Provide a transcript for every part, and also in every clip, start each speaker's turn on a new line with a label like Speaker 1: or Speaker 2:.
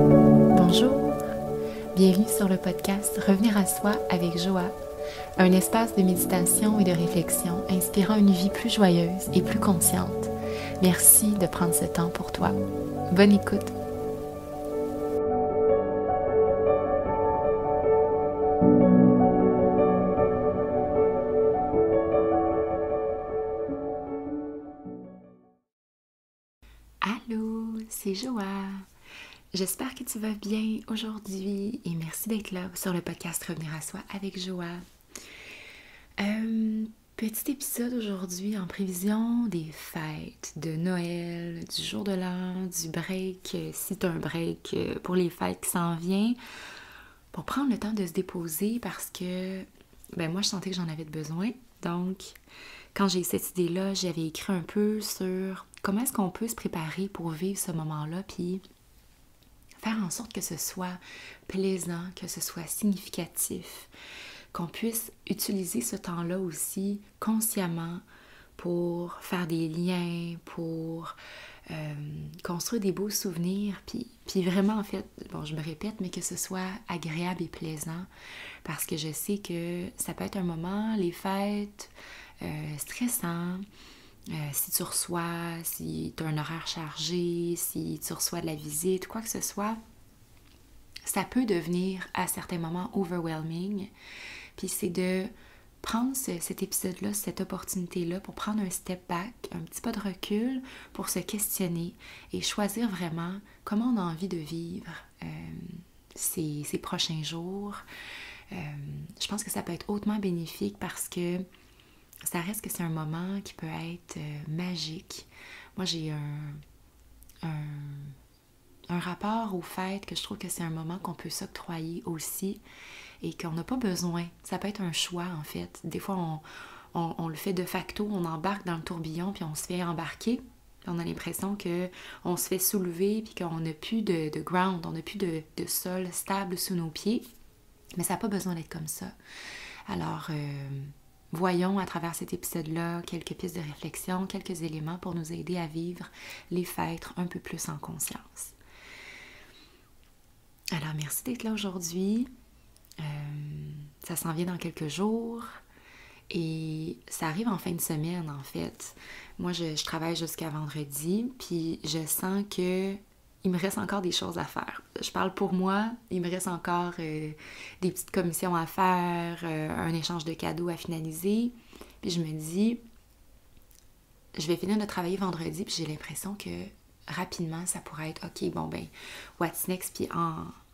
Speaker 1: Bonjour, bienvenue sur le podcast Revenir à soi avec Joa, un espace de méditation et de réflexion inspirant une vie plus joyeuse et plus consciente. Merci de prendre ce temps pour toi. Bonne écoute. Allô, c'est Joa. J'espère que tu vas bien aujourd'hui et merci d'être là sur le podcast Revenir à soi avec Joa. Petit épisode aujourd'hui en prévision des fêtes de Noël, du jour de l'an, du break, si tu as un break pour les fêtes qui s'en vient, pour prendre le temps de se déposer parce que moi je sentais que j'en avais besoin. Donc, quand j'ai eu cette idée-là, j'avais écrit un peu sur comment est-ce qu'on peut se préparer pour vivre ce moment-là, puis faire en sorte que ce soit plaisant, que ce soit significatif, qu'on puisse utiliser ce temps-là aussi consciemment pour faire des liens, pour construire des beaux souvenirs, puis vraiment en fait, je me répète, mais que ce soit agréable et plaisant, parce que je sais que ça peut être un moment, les fêtes, stressant, si tu reçois, si tu as un horaire chargé, si tu reçois de la visite, quoi que ce soit, ça peut devenir à certains moments overwhelming. Puis c'est de prendre cet épisode-là, cette opportunité-là pour prendre un step back, un petit pas de recul pour se questionner et choisir vraiment comment on a envie de vivre ces prochains jours. Je pense que ça peut être hautement bénéfique parce que ça reste que c'est un moment qui peut être magique. Moi, j'ai un rapport au fait que je trouve que c'est un moment qu'on peut s'octroyer aussi et qu'on n'a pas besoin. Ça peut être un choix, en fait. Des fois, on le fait de facto, on embarque dans le tourbillon puis on se fait embarquer. On a l'impression qu'on se fait soulever puis qu'on n'a plus de ground, on n'a plus de sol stable sous nos pieds. Mais ça n'a pas besoin d'être comme ça. Alors, voyons à travers cet épisode-là quelques pistes de réflexion, quelques éléments pour nous aider à vivre les fêtes un peu plus en conscience. Alors, merci d'être là aujourd'hui. Ça s'en vient dans quelques jours et ça arrive en fin de semaine, en fait. Moi, je travaille jusqu'à vendredi, puis je sens que il me reste encore des choses à faire. Je parle pour moi, il me reste encore des petites commissions à faire, un échange de cadeaux à finaliser. Puis je me dis, je vais finir de travailler vendredi, puis j'ai l'impression que rapidement, ça pourrait être, OK, what's next? Puis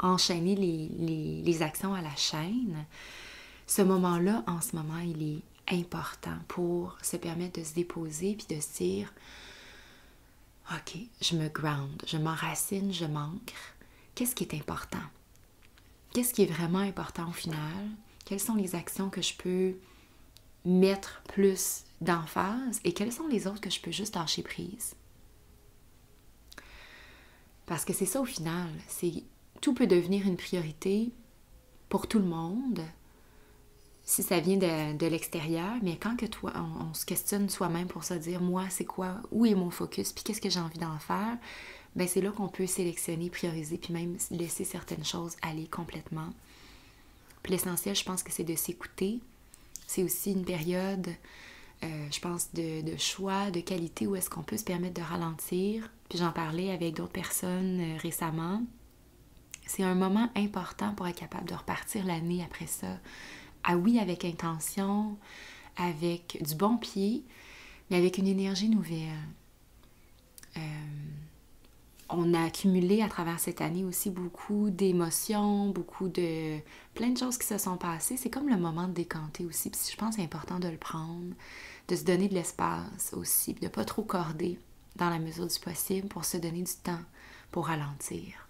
Speaker 1: enchaîner les actions à la chaîne. Ce moment-là, en ce moment, il est important pour se permettre de se déposer puis de se dire, OK, je me ground, je m'enracine, je m'ancre. Qu'est-ce qui est important? Qu'est-ce qui est vraiment important au final? Quelles sont les actions que je peux mettre plus d'emphase et quelles sont les autres que je peux juste lâcher prise? Parce que c'est ça au final, tout peut devenir une priorité pour tout le monde si ça vient de l'extérieur, mais quand que toi, on se questionne soi-même pour se dire, moi, c'est quoi, où est mon focus, puis qu'est-ce que j'ai envie d'en faire, c'est là qu'on peut sélectionner, prioriser, puis même laisser certaines choses aller complètement. Puis l'essentiel, je pense que c'est de s'écouter. C'est aussi une période, je pense, de choix, de qualité, où est-ce qu'on peut se permettre de ralentir. Puis j'en parlais avec d'autres personnes récemment. C'est un moment important pour être capable de repartir l'année après ça. Ah oui, avec intention, avec du bon pied, mais avec une énergie nouvelle. On a accumulé à travers cette année aussi beaucoup d'émotions, plein de choses qui se sont passées. C'est comme le moment de décanter aussi. Puis je pense que c'est important de le prendre, de se donner de l'espace aussi, de ne pas trop corder dans la mesure du possible pour se donner du temps pour ralentir.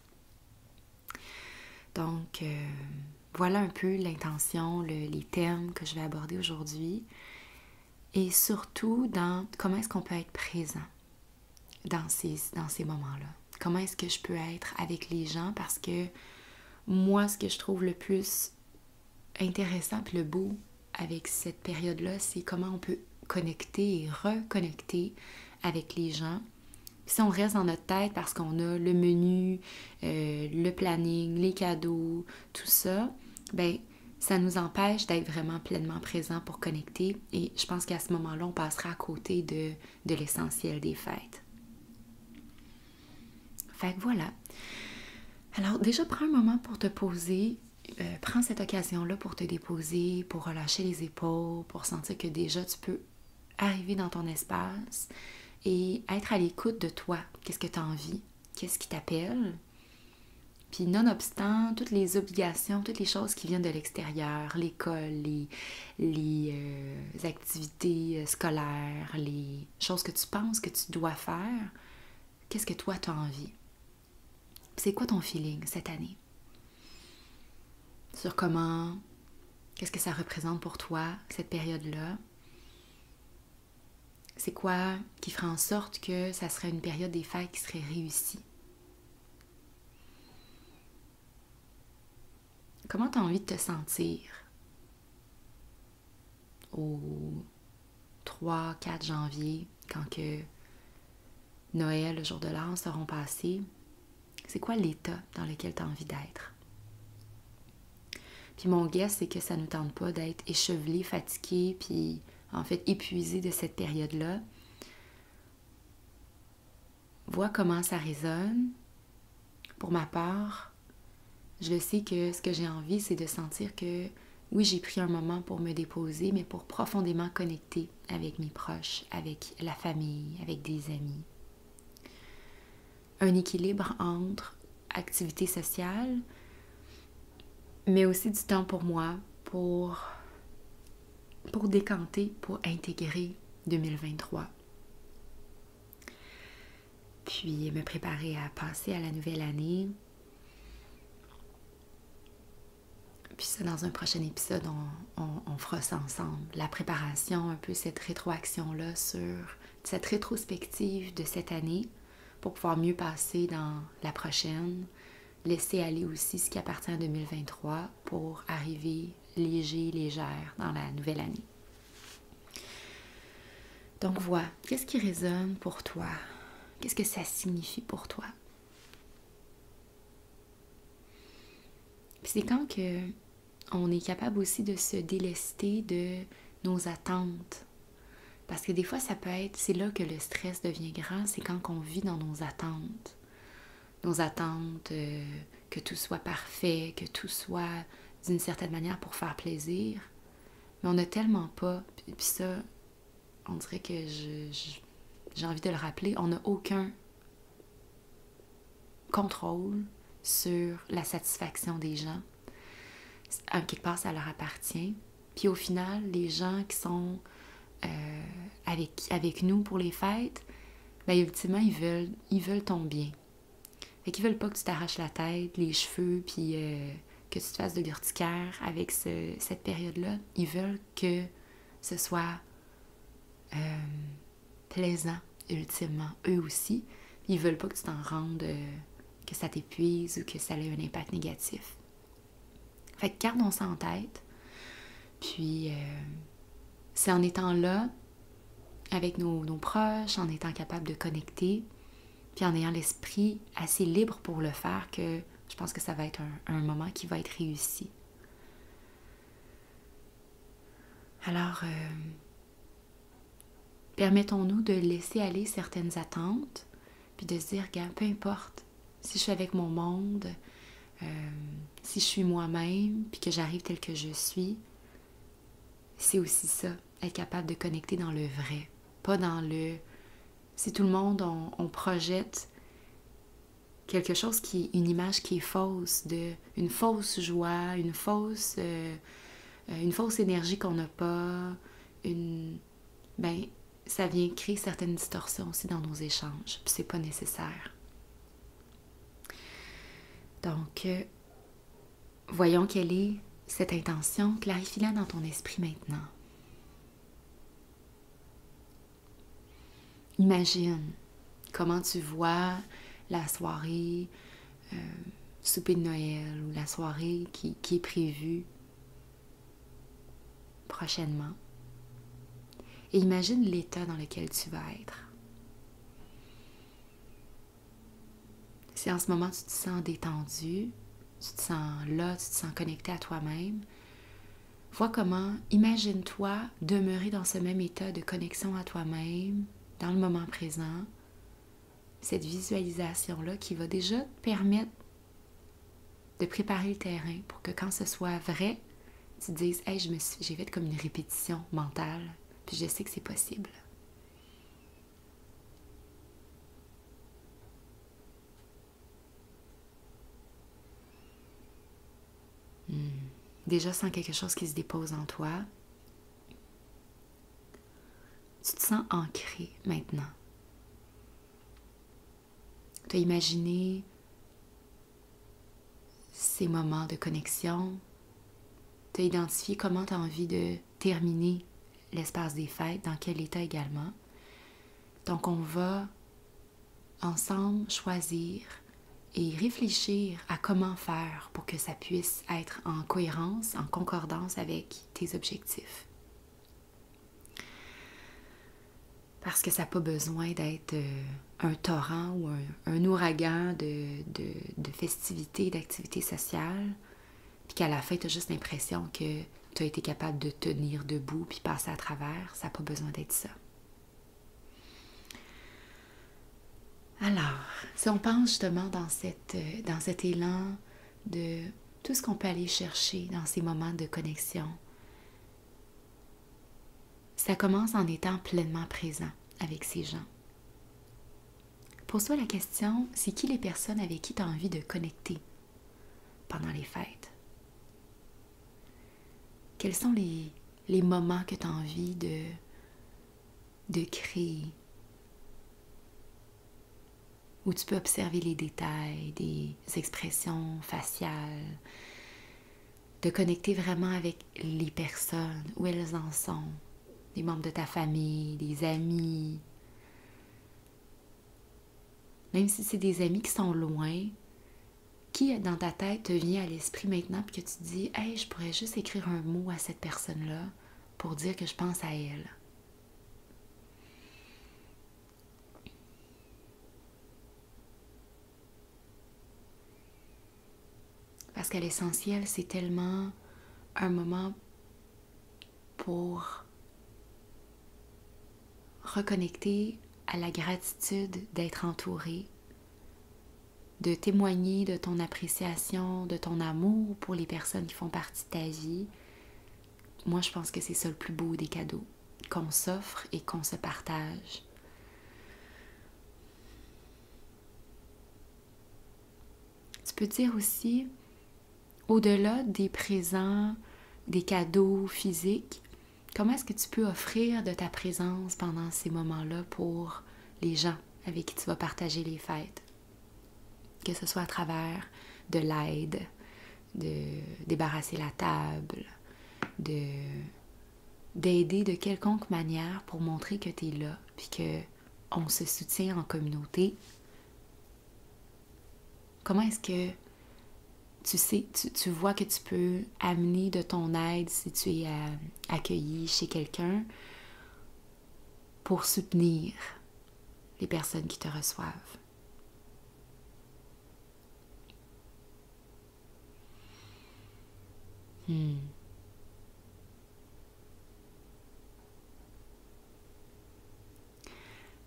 Speaker 1: Donc, voilà un peu l'intention, les thèmes que je vais aborder aujourd'hui. Et surtout, dans comment est-ce qu'on peut être présent dans ces moments-là. Comment est-ce que je peux être avec les gens? Parce que moi, ce que je trouve le plus intéressant et le beau avec cette période-là, c'est comment on peut connecter et reconnecter avec les gens Puis si on reste dans notre tête parce qu'on a le menu, le planning, les cadeaux, tout ça, ben ça nous empêche d'être vraiment pleinement présent pour connecter. Et je pense qu'à ce moment-là, on passera à côté de l'essentiel des fêtes. Fait que voilà. Alors déjà, prends un moment pour te poser. Prends cette occasion-là pour te déposer, pour relâcher les épaules, pour sentir que déjà tu peux arriver dans ton espace et être à l'écoute de toi. Qu'est-ce que tu as envie? Qu'est-ce qui t'appelle? Puis nonobstant toutes les obligations, toutes les choses qui viennent de l'extérieur, l'école, les activités scolaires, les choses que tu penses que tu dois faire, qu'est-ce que toi tu as envie? C'est quoi ton feeling cette année? Sur comment, qu'est-ce que ça représente pour toi, cette période-là? C'est quoi qui ferait en sorte que ça serait une période des fêtes qui serait réussie? Comment tu as envie de te sentir au 3-4 janvier, quand que Noël, le jour de l'an seront passés? C'est quoi l'état dans lequel tu as envie d'être? Puis mon guess, c'est que ça ne nous tente pas d'être échevelé, fatigué, puis en fait épuisé de cette période-là. Vois comment ça résonne. Pour ma part, je le sais que ce que j'ai envie, c'est de sentir que oui, j'ai pris un moment pour me déposer, mais pour profondément connecter avec mes proches, avec la famille, avec des amis. Un équilibre entre activité sociale, mais aussi du temps pour moi, pour décanter, pour intégrer 2023. Puis me préparer à passer à la nouvelle année. Puis ça, dans un prochain épisode, on fera ça ensemble. La préparation, un peu cette rétroaction-là sur cette rétrospective de cette année pour pouvoir mieux passer dans la prochaine. Laisser aller aussi ce qui appartient à 2023 pour arriver léger, légère dans la nouvelle année. Donc voilà, qu'est-ce qui résonne pour toi? Qu'est-ce que ça signifie pour toi? Puis c'est quand que on est capable aussi de se délester de nos attentes. Parce que des fois, ça peut être, c'est là que le stress devient grand, c'est quand on vit dans nos attentes. Nos attentes, que tout soit parfait, que tout soit d'une certaine manière pour faire plaisir. Mais on n'a tellement pas, puis ça, on dirait que j'ai envie de le rappeler, on n'a aucun contrôle sur la satisfaction des gens. À quelque part, ça leur appartient. Puis au final, les gens qui sont avec nous pour les fêtes, ben ultimement, ils veulent ton bien. Fait qu'ils veulent pas que tu t'arraches la tête, les cheveux, puis que tu te fasses de l'urticaire avec cette période-là. Ils veulent que ce soit plaisant, ultimement, eux aussi. Ils veulent pas que tu t'en rendes, que ça t'épuise ou que ça ait un impact négatif. Fait que gardons ça en tête. Puis, c'est en étant là, avec nos proches, en étant capable de connecter, puis en ayant l'esprit assez libre pour le faire, que je pense que ça va être un moment qui va être réussi. Alors, permettons-nous de laisser aller certaines attentes, puis de se dire, regarde, peu importe, si je suis avec mon monde, si je suis moi-même, puis que j'arrive tel que je suis, c'est aussi ça, être capable de connecter dans le vrai, pas dans le... Si tout le monde, on projette quelque chose qui est une image qui est fausse, une fausse joie, une fausse énergie qu'on n'a pas, ben, ça vient créer certaines distorsions aussi dans nos échanges, puis c'est pas nécessaire. Donc, voyons quelle est cette intention, clarifie-la dans ton esprit maintenant. Imagine comment tu vois la soirée souper de Noël ou la soirée qui est prévue prochainement. Et imagine l'état dans lequel tu vas être. Si en ce moment tu te sens détendu, tu te sens là, tu te sens connecté à toi-même, vois comment, imagine-toi demeurer dans ce même état de connexion à toi-même, dans le moment présent, cette visualisation-là qui va déjà te permettre de préparer le terrain pour que quand ce soit vrai, tu te dises « Hey, j'ai fait comme une répétition mentale, puis je sais que c'est possible. » Déjà, sens quelque chose qui se dépose en toi. Tu te sens ancré maintenant. Tu as imaginé ces moments de connexion. Tu as identifié comment tu as envie de terminer l'espace des fêtes, dans quel état également. Donc, on va ensemble choisir et réfléchir à comment faire pour que ça puisse être en cohérence, en concordance avec tes objectifs. Parce que ça n'a pas besoin d'être un torrent ou un ouragan de festivités, d'activités sociales, puis qu'à la fin, tu as juste l'impression que tu as été capable de tenir debout puis passer à travers. Ça n'a pas besoin d'être ça. Alors, si on pense justement dans cet élan de tout ce qu'on peut aller chercher dans ces moments de connexion, ça commence en étant pleinement présent avec ces gens. Pose-toi la question, c'est qui les personnes avec qui tu as envie de connecter pendant les fêtes? Quels sont les moments que tu as envie de créer? Où tu peux observer les détails, des expressions faciales, de connecter vraiment avec les personnes, où elles en sont, des membres de ta famille, des amis. Même si c'est des amis qui sont loin, qui dans ta tête te vient à l'esprit maintenant puis que tu te dis « Hey, je pourrais juste écrire un mot à cette personne-là pour dire que je pense à elle. » Parce qu'à l'essentiel, c'est tellement un moment pour reconnecter à la gratitude d'être entouré, de témoigner de ton appréciation, de ton amour pour les personnes qui font partie de ta vie. Moi, je pense que c'est ça le plus beau des cadeaux, qu'on s'offre et qu'on se partage. Tu peux dire aussi, au-delà des présents, des cadeaux physiques, comment est-ce que tu peux offrir de ta présence pendant ces moments-là pour les gens avec qui tu vas partager les fêtes? Que ce soit à travers de l'aide, de débarrasser la table, d'aider de quelconque manière pour montrer que tu es là, puis qu'on se soutient en communauté. Comment est-ce que tu vois que tu peux amener de ton aide si tu es accueilli chez quelqu'un pour soutenir les personnes qui te reçoivent?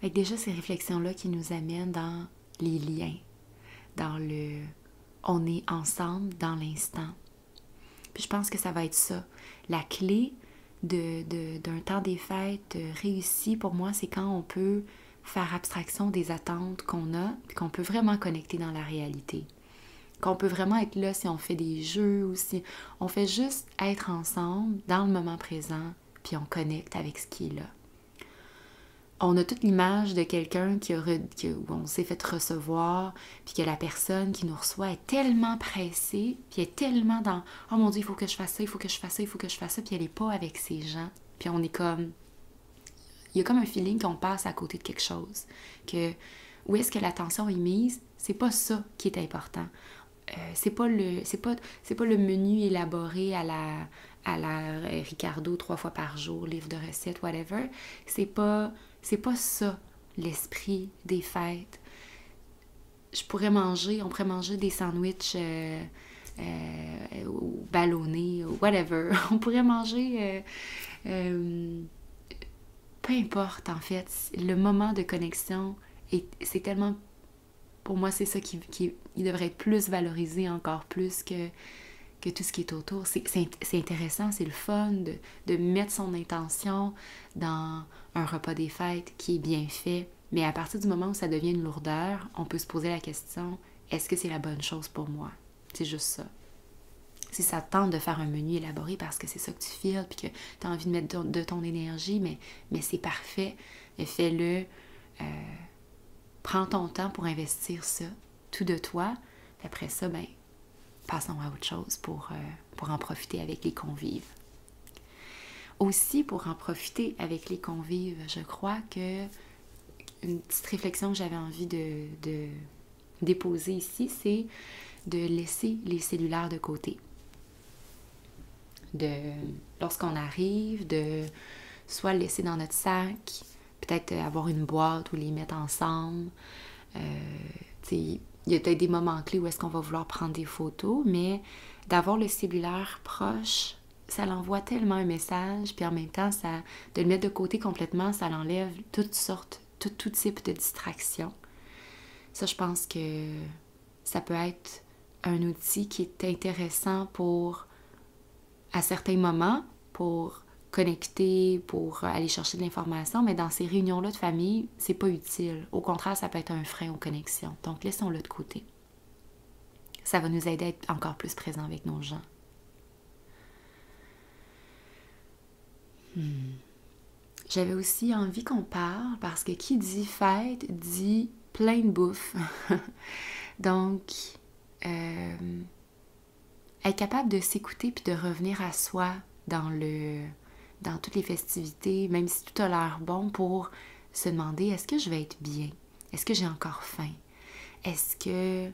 Speaker 1: Fait que déjà, ces réflexions-là qui nous amènent dans les liens, dans le on est ensemble dans l'instant. Puis je pense que ça va être ça. La clé d'un temps des fêtes réussi pour moi, c'est quand on peut faire abstraction des attentes qu'on a, puis qu'on peut vraiment connecter dans la réalité. Qu'on peut vraiment être là si on fait des jeux ou si on fait juste être ensemble dans le moment présent, puis on connecte avec ce qui est là. On a toute l'image de quelqu'un où on s'est fait recevoir, puis que la personne qui nous reçoit est tellement pressée, puis est tellement dans « Oh mon Dieu, il faut que je fasse ça, il faut que je fasse ça, il faut que je fasse ça », puis elle n'est pas avec ses gens. Puis on est comme... Il y a comme un feeling qu'on passe à côté de quelque chose. Que où est-ce que l'attention est mise, c'est pas ça qui est important. C'est pas le menu élaboré à la Ricardo 3 fois par jour, livre de recettes, whatever. C'est pas ça, l'esprit des fêtes. on pourrait manger des sandwichs ou ballonnés, ou whatever. On pourrait manger, peu importe en fait. Le moment de connexion, c'est tellement, pour moi, c'est ça qui il devrait être plus valorisé encore plus que tout ce qui est autour. C'est intéressant, c'est le fun de mettre son intention dans un repas des fêtes qui est bien fait. Mais à partir du moment où ça devient une lourdeur, on peut se poser la question, est-ce que c'est la bonne chose pour moi? C'est juste ça. Si ça te tente de faire un menu élaboré parce que c'est ça que tu files puis que tu as envie de mettre de ton énergie, mais c'est parfait, fais-le. Prends ton temps pour investir ça, tout de toi. Puis après ça, ben, passons à autre chose pour en profiter avec les convives. Aussi, pour en profiter avec les convives, je crois que une petite réflexion que j'avais envie de déposer ici, c'est de laisser les cellulaires de côté. Lorsqu'on arrive, de soit le laisser dans notre sac, peut-être avoir une boîte ou les mettre ensemble. Il y a peut-être des moments clés où est-ce qu'on va vouloir prendre des photos, mais d'avoir le cellulaire proche, ça l'envoie tellement un message, puis en même temps, de le mettre de côté complètement, ça l'enlève toutes sortes, tout type de distractions. Ça, je pense que ça peut être un outil qui est intéressant à certains moments, pour connecter, pour aller chercher de l'information, mais dans ces réunions-là de famille, c'est pas utile. Au contraire, ça peut être un frein aux connexions. Donc, laissons-le de côté. Ça va nous aider à être encore plus présents avec nos gens. J'avais aussi envie qu'on parle, parce que qui dit fête, dit plein de bouffe. Donc, être capable de s'écouter puis de revenir à soi dans toutes les festivités, même si tout a l'air bon, pour se demander, est-ce que je vais être bien? Est-ce que j'ai encore faim? Est-ce que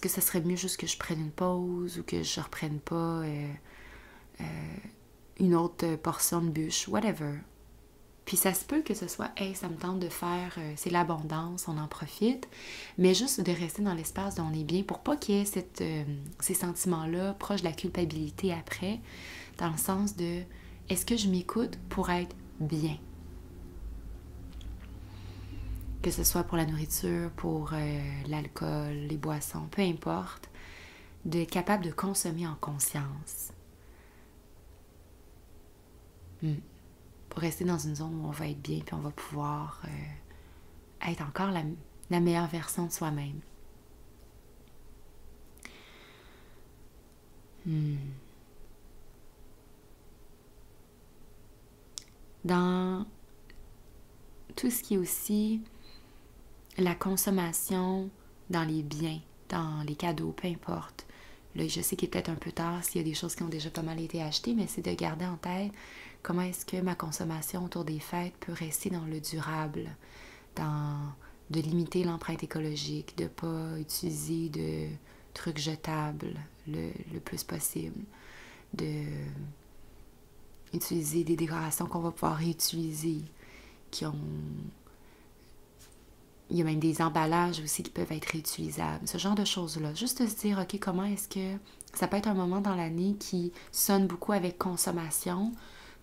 Speaker 1: ça serait mieux juste que je prenne une pause ou que je reprenne pas une autre portion de bûche, whatever. Puis ça se peut que ce soit, hey, ça me tente de faire, c'est l'abondance, on en profite, mais juste de rester dans l'espace dont on est bien pour pas qu'il y ait ces sentiments-là proches de la culpabilité après, dans le sens de, est-ce que je m'écoute pour être bien? Que ce soit pour la nourriture, pour l'alcool, les boissons, peu importe, d'être capable de consommer en conscience. Pour rester dans une zone où on va être bien, puis on va pouvoir être encore la meilleure version de soi-même. Dans tout ce qui est aussi la consommation dans les biens, dans les cadeaux, peu importe. Là, je sais qu'il est peut-être un peu tard s'il y a des choses qui ont déjà pas mal été achetées, mais c'est de garder en tête comment est-ce que ma consommation autour des fêtes peut rester dans le durable, de limiter l'empreinte écologique, de ne pas utiliser de trucs jetables le plus possible, de utiliser des décorations qu'on va pouvoir réutiliser, il y a même des emballages aussi qui peuvent être réutilisables, ce genre de choses-là. Juste de se dire, OK, comment est-ce que ça peut être un moment dans l'année qui sonne beaucoup avec consommation,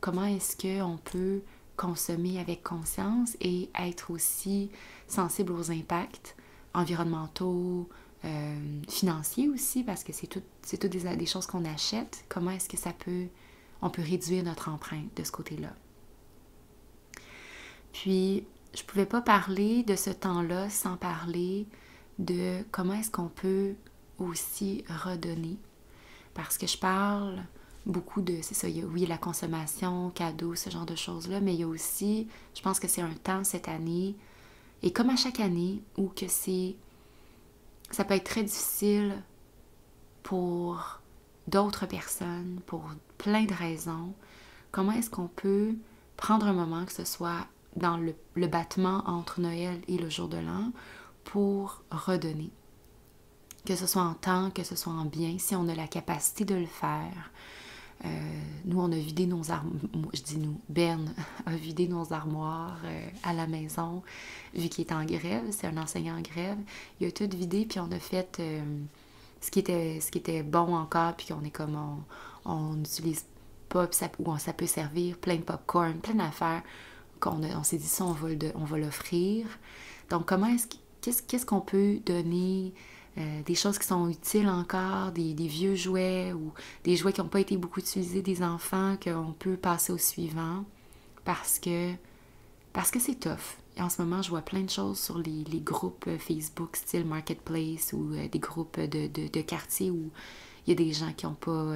Speaker 1: comment est-ce qu'on peut consommer avec conscience et être aussi sensible aux impacts environnementaux, financiers aussi, parce que c'est toutes des choses qu'on achète. Comment est-ce que on peut réduire notre empreinte de ce côté-là? Puis, je ne pouvais pas parler de ce temps-là sans parler de comment est-ce qu'on peut aussi redonner. Parce que je parle beaucoup c'est ça, il y a, oui, la consommation, cadeaux, ce genre de choses-là, mais il y a aussi, je pense que c'est un temps cette année, et comme à chaque année, où que ça peut être très difficile pour d'autres personnes, pour plein de raisons. Comment est-ce qu'on peut prendre un moment, que ce soit dans le battement entre Noël et le jour de l'an, pour redonner? Que ce soit en temps, que ce soit en bien, si on a la capacité de le faire. Nous, on a vidé nos armoires, je dis nous, Ben a vidé nos armoires à la maison, vu qu'il est en grève, c'est un enseignant en grève. Il a tout vidé, puis on a fait ce qui était bon encore, puis qu'on est comme, on n'utilise pas, puis ça peut servir, plein de popcorn, plein d'affaires, on s'est dit ça, on va l'offrir. Donc, qu'est-ce qu'on peut donner, des choses qui sont utiles encore, des vieux jouets ou des jouets qui n'ont pas été beaucoup utilisés des enfants qu'on peut passer au suivant parce que c'est tough. Et en ce moment, je vois plein de choses sur les groupes Facebook style Marketplace ou des groupes de quartier où il y a des gens qui ont pas...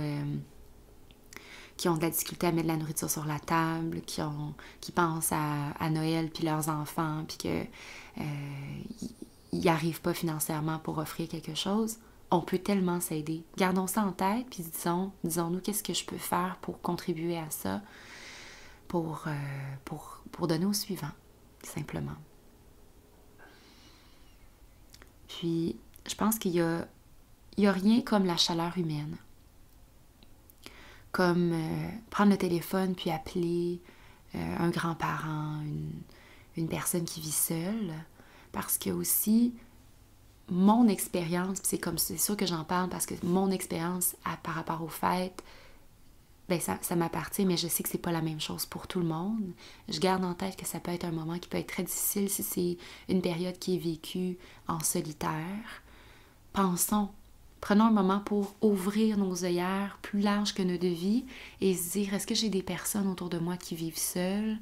Speaker 1: qui ont de la difficulté à mettre de la nourriture sur la table, qui pensent à Noël puis leurs enfants, puis que ils n'arrivent pas financièrement pour offrir quelque chose. On peut tellement s'aider. Gardons ça en tête, puis disons-nous qu'est-ce que je peux faire pour contribuer à ça, pour donner au suivant, simplement. Puis, je pense qu'il y a rien comme la chaleur humaine. Comme prendre le téléphone puis appeler un grand-parent, une personne qui vit seule. Parce que aussi, mon expérience, c'est sûr que j'en parle parce que mon expérience par rapport aux fêtes, ben ça m'appartient, mais je sais que c'est pas la même chose pour tout le monde. Je garde en tête que ça peut être un moment qui peut être très difficile si c'est une période qui est vécue en solitaire. Prenons un moment pour ouvrir nos œillères plus larges que nos devis et se dire, est-ce que j'ai des personnes autour de moi qui vivent seules,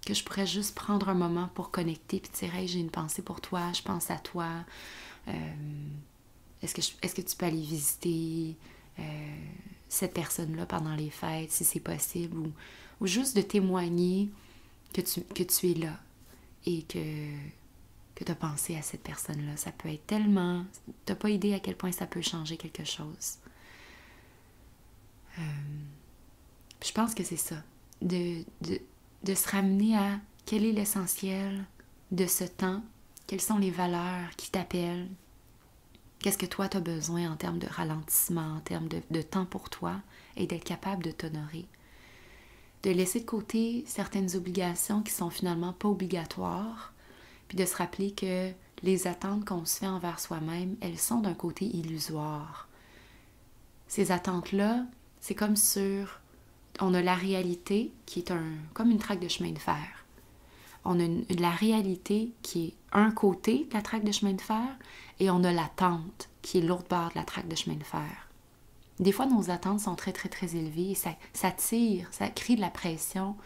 Speaker 1: que je pourrais juste prendre un moment pour connecter puis dire, hey, j'ai une pensée pour toi, je pense à toi, est-ce que tu peux aller visiter cette personne-là pendant les fêtes, si c'est possible, ou juste de témoigner que tu es là et que tu as pensé à cette personne-là. Ça peut être tellement... Tu n'as pas idée à quel point ça peut changer quelque chose. Je pense que c'est ça. De se ramener à quel est l'essentiel de ce temps, quelles sont les valeurs qui t'appellent, qu'est-ce que toi tu as besoin en termes de ralentissement, en termes de temps pour toi, et d'être capable de t'honorer. De laisser de côté certaines obligations qui sont finalement pas obligatoires, puis de se rappeler que les attentes qu'on se fait envers soi-même, elles sont d'un côté illusoires. Ces attentes-là, c'est comme on a la réalité qui est comme une traque de chemin de fer. On a la réalité qui est un côté de la traque de chemin de fer et on a l'attente qui est l'autre bord de la traque de chemin de fer. Des fois, nos attentes sont très, très, très élevées et ça tire, ça crée de la pression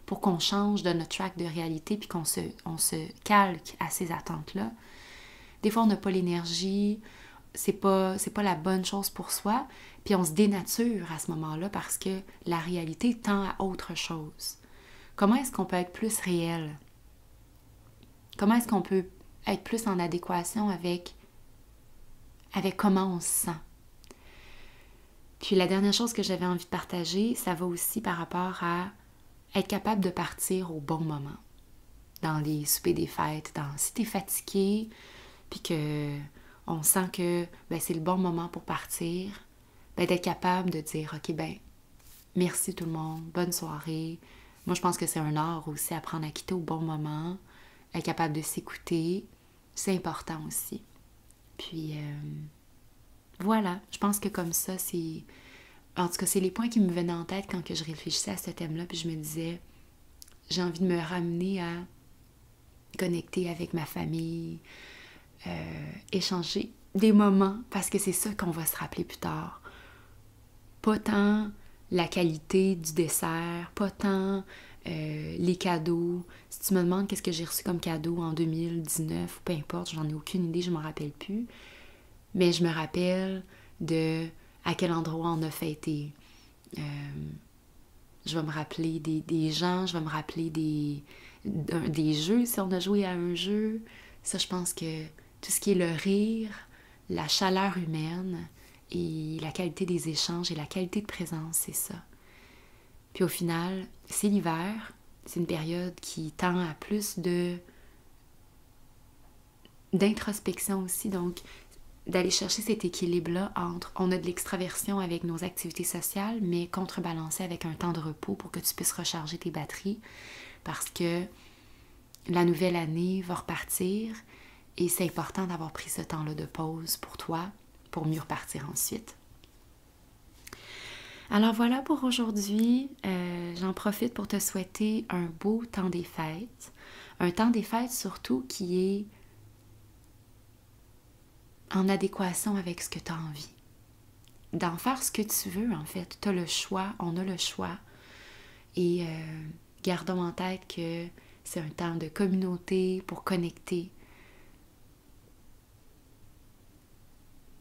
Speaker 1: pour qu'on change de notre track de réalité puis qu'on se calque à ces attentes-là. Des fois, on n'a pas l'énergie, c'est pas la bonne chose pour soi, puis on se dénature à ce moment-là parce que la réalité tend à autre chose. Comment est-ce qu'on peut être plus réel? Comment est-ce qu'on peut être plus en adéquation avec comment on se sent? Puis la dernière chose que j'avais envie de partager, ça va aussi par rapport à être capable de partir au bon moment. Dans les soupers des fêtes, si t'es fatigué, puis qu'on sent que c'est le bon moment pour partir, d'être capable de dire, OK, merci tout le monde, bonne soirée. Moi, je pense que c'est un art aussi, apprendre à quitter au bon moment, être capable de s'écouter, c'est important aussi. Puis, voilà, je pense que comme ça, c'est... En tout cas, c'est les points qui me venaient en tête quand je réfléchissais à ce thème-là, puis je me disais, j'ai envie de me ramener à connecter avec ma famille, échanger des moments, parce que c'est ça qu'on va se rappeler plus tard. Pas tant la qualité du dessert, pas tant les cadeaux. Si tu me demandes qu'est-ce que j'ai reçu comme cadeau en 2019, peu importe, j'en ai aucune idée, je m'en rappelle plus. Mais je me rappelle de à quel endroit on a fêté. Je vais me rappeler des gens, je vais me rappeler des jeux, si on a joué à un jeu. Ça, je pense que tout ce qui est le rire, la chaleur humaine et la qualité des échanges et la qualité de présence, c'est ça. Puis au final, c'est l'hiver, c'est une période qui tend à plus d'introspection aussi, donc d'aller chercher cet équilibre-là entre on a de l'extraversion avec nos activités sociales, mais contrebalancé avec un temps de repos pour que tu puisses recharger tes batteries parce que la nouvelle année va repartir et c'est important d'avoir pris ce temps-là de pause pour toi pour mieux repartir ensuite. Alors voilà pour aujourd'hui. J'en profite pour te souhaiter un beau temps des fêtes. Un temps des fêtes surtout qui est en adéquation avec ce que tu as envie. D'en faire ce que tu veux, en fait. Tu as le choix, on a le choix. Et gardons en tête que c'est un temps de communauté pour connecter.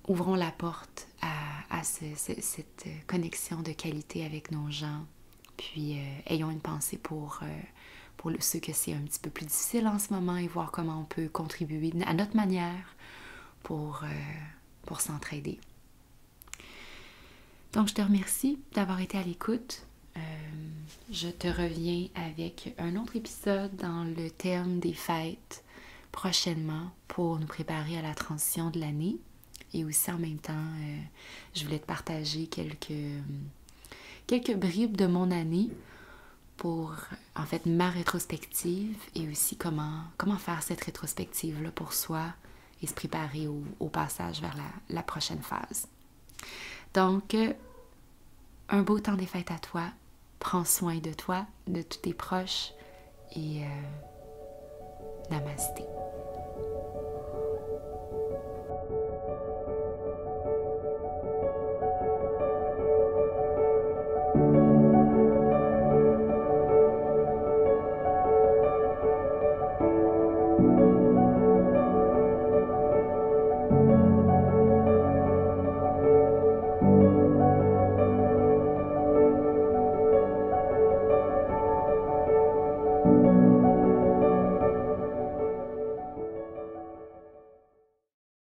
Speaker 1: Ouvrons la porte à cette connexion de qualité avec nos gens. Puis ayons une pensée pour ceux que c'est un petit peu plus difficile en ce moment et voir comment on peut contribuer à notre manière pour s'entraider. Donc, je te remercie d'avoir été à l'écoute. Je te reviens avec un autre épisode dans le thème des fêtes prochainement pour nous préparer à la transition de l'année. Et aussi en même temps, je voulais te partager quelques bribes de mon année pour, en fait, ma rétrospective et aussi comment faire cette rétrospective-là pour soi et se préparer au passage vers la prochaine phase. Donc, un beau temps des fêtes à toi. Prends soin de toi, de tous tes proches et namasté.